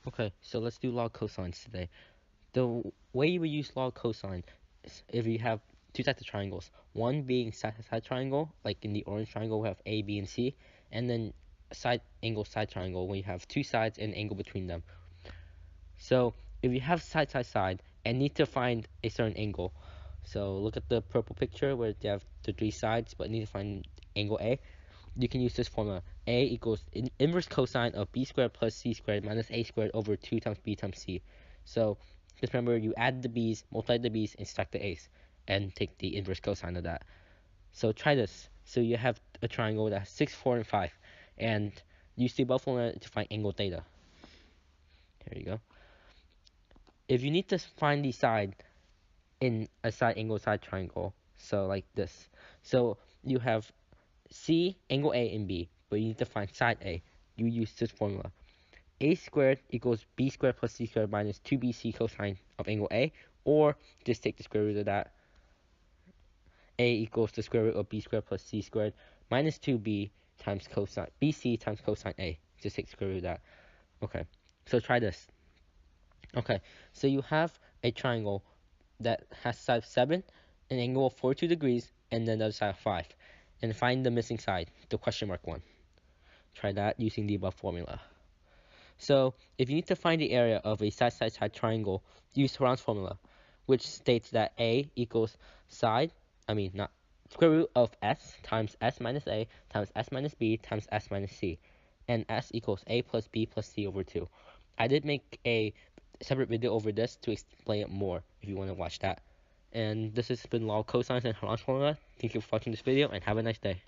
Okay, so let's do log cosines today. The way you would use log cosine is if you have two types of triangles, one being side triangle, like in the orange triangle we have A, B, and C, and then side triangle when you have two sides and an angle between them. So if you have side and need to find a certain angle, so look at the purple picture where you have the three sides but need to find angle A. You can use this formula. A equals inverse cosine of b squared plus c squared minus a squared over 2 times b times c. So just remember, you add the b's, multiply the b's, and stack the a's, and take the inverse cosine of that. So try this. So you have a triangle that has 6, 4, and 5, and use the above formula to find angle theta. Here you go. If you need to find the side in a side angle side triangle, so like this. So you have C, angle A, and B, but you need to find side A. You use this formula. A squared equals B squared plus C squared minus 2BC cosine of angle A, or just take the square root of that. A equals the square root of B squared plus C squared minus 2B times cosine, BC times cosine A. Just take the square root of that. Okay, so try this. Okay, so you have a triangle that has side 7, an angle of 42 degrees, and then the other side of 5. And find the missing side, the question mark one. Try that using the above formula. So if you need to find the area of a side triangle, use Horon's formula, which states that A equals not square root of S times S minus A times S minus B times S minus C, and S equals A plus B plus C over 2. I did make a separate video over this to explain it more if you want to watch that. And this has been log cosines and Horon's formula. Thank you for watching this video and have a nice day.